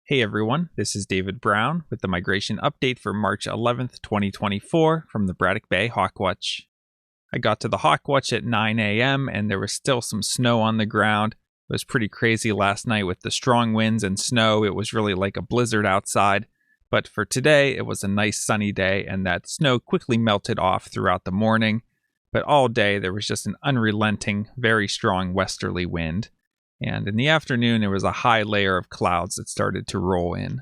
Hey everyone, this is David Brown with the migration update for March 11th, 2024 from the Braddock Bay Hawk Watch. I got to the Hawk Watch at 9 a.m. and there was still some snow on the ground. It was pretty crazy last night with the strong winds and snow. It was really like a blizzard outside. But for today, it was a nice sunny day and that snow quickly melted off throughout the morning. But all day there was just an unrelenting, very strong westerly wind. And in the afternoon, there was a high layer of clouds that started to roll in.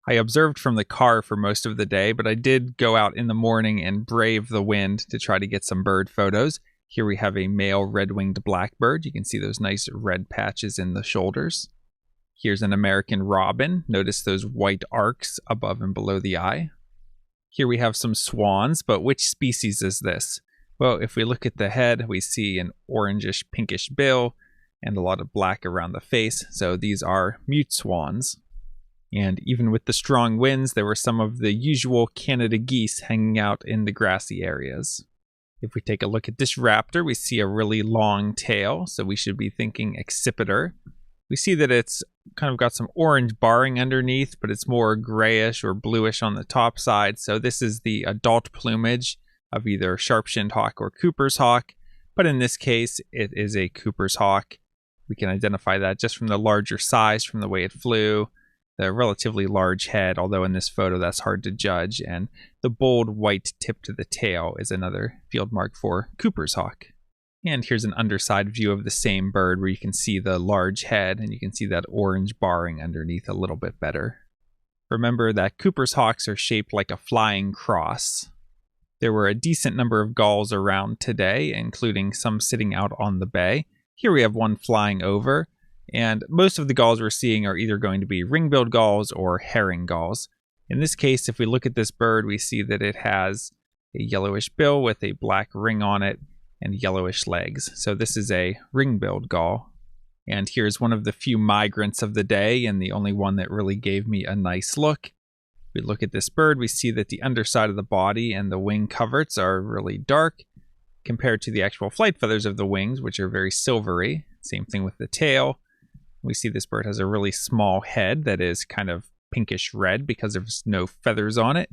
I observed from the car for most of the day, but I did go out in the morning and brave the wind to try to get some bird photos. Here we have a male red-winged blackbird. You can see those nice red patches in the shoulders. Here's an American robin. Notice those white arcs above and below the eye. Here we have some swans, but which species is this? Well, if we look at the head, we see an orangish pinkish bill, and a lot of black around the face, so these are mute swans. And even with the strong winds, there were some of the usual Canada geese hanging out in the grassy areas. If we take a look at this raptor, we see a really long tail, so we should be thinking accipiter. We see that it's kind of got some orange barring underneath, but it's more grayish or bluish on the top side, so this is the adult plumage of either sharp-shinned hawk or Cooper's hawk, but in this case, it is a Cooper's hawk. We can identify that just from the larger size, from the way it flew, the relatively large head, although in this photo that's hard to judge, and the bold white tip to the tail is another field mark for Cooper's hawk. And here's an underside view of the same bird where you can see the large head and you can see that orange barring underneath a little bit better. Remember that Cooper's hawks are shaped like a flying cross. There were a decent number of gulls around today, including some sitting out on the bay. Here we have one flying over, and most of the gulls we're seeing are either going to be ring-billed gulls or herring gulls. In this case, if we look at this bird, we see that it has a yellowish bill with a black ring on it and yellowish legs. So this is a ring-billed gull. And here's one of the few migrants of the day, and the only one that really gave me a nice look. We look at this bird, we see that the underside of the body and the wing coverts are really dark, compared to the actual flight feathers of the wings, which are very silvery. Same thing with the tail. We see this bird has a really small head that is kind of pinkish red because there's no feathers on it,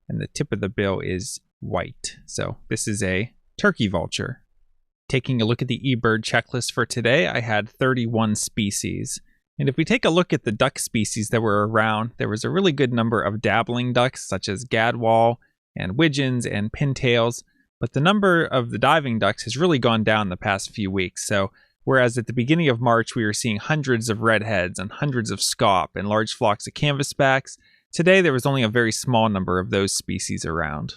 and the tip of the bill is white. So this is a turkey vulture. Taking a look at the eBird checklist for today, I had 31 species. And if we take a look at the duck species that were around, there was a really good number of dabbling ducks, such as gadwall and widgeons and pintails. But the number of the diving ducks has really gone down the past few weeks. So whereas at the beginning of March we were seeing hundreds of redheads and hundreds of scaup and large flocks of canvasbacks, today there was only a very small number of those species around.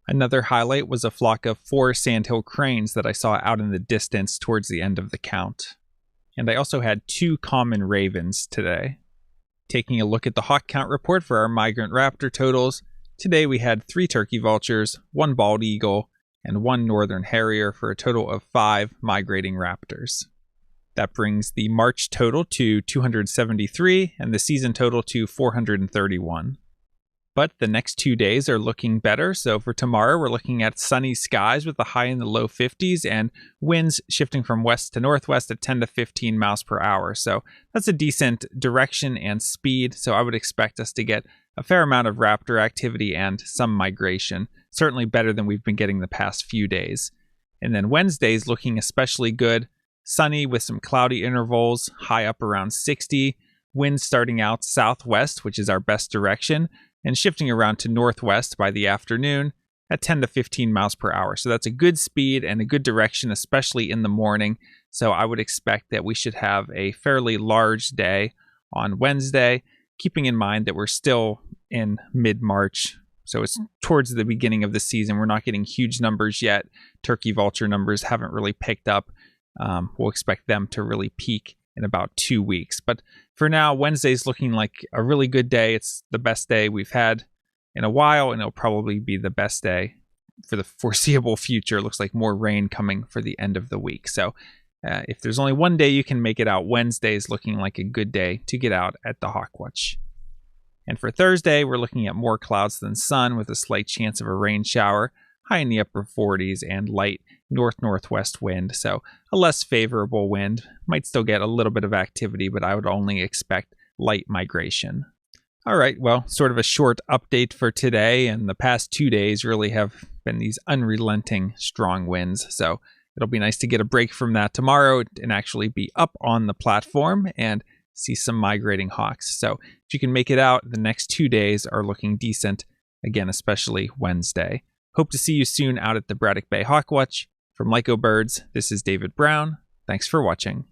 Another highlight was a flock of 4 sandhill cranes that I saw out in the distance towards the end of the count. And I also had 2 common ravens today. Taking a look at the hawk count report for our migrant raptor totals, today we had 3 turkey vultures, 1 bald eagle, and 1 northern harrier for a total of 5 migrating raptors. That brings the March total to 273 and the season total to 431. But the next 2 days are looking better, so for tomorrow we're looking at sunny skies with a high in the low 50s and winds shifting from west to northwest at 10 to 15 miles per hour. So that's a decent direction and speed, so I would expect us to get a fair amount of raptor activity and some migration. Certainly better than we've been getting the past few days. And then Wednesday's looking especially good. Sunny with some cloudy intervals, high up around 60. Winds starting out southwest, which is our best direction, and shifting around to northwest by the afternoon at 10 to 15 miles per hour. So that's a good speed and a good direction, especially in the morning. So I would expect that we should have a fairly large day on Wednesday, keeping in mind that we're still in mid-March. So it's towards the beginning of the season. We're not getting huge numbers yet. Turkey vulture numbers haven't really picked up. We'll expect them to really peak in about 2 weeks. But for now, Wednesday's looking like a really good day. It's the best day we've had in a while, and it'll probably be the best day for the foreseeable future. It looks like more rain coming for the end of the week. So if there's only one day you can make it out, Wednesday's looking like a good day to get out at the Hawk Watch. And for Thursday, we're looking at more clouds than sun with a slight chance of a rain shower, high in the upper 40s and light north-northwest wind. So a less favorable wind. Might still get a little bit of activity, but I would only expect light migration. All right, well, sort of a short update for today, and the past 2 days really have been these unrelenting strong winds, so it'll be nice to get a break from that tomorrow and actually be up on the platform and see some migrating hawks. So if you can make it out, the next 2 days are looking decent, again, especially Wednesday. Hope to see you soon out at the Braddock Bay Hawk Watch. From Lyco Birds, this is David Brown. Thanks for watching.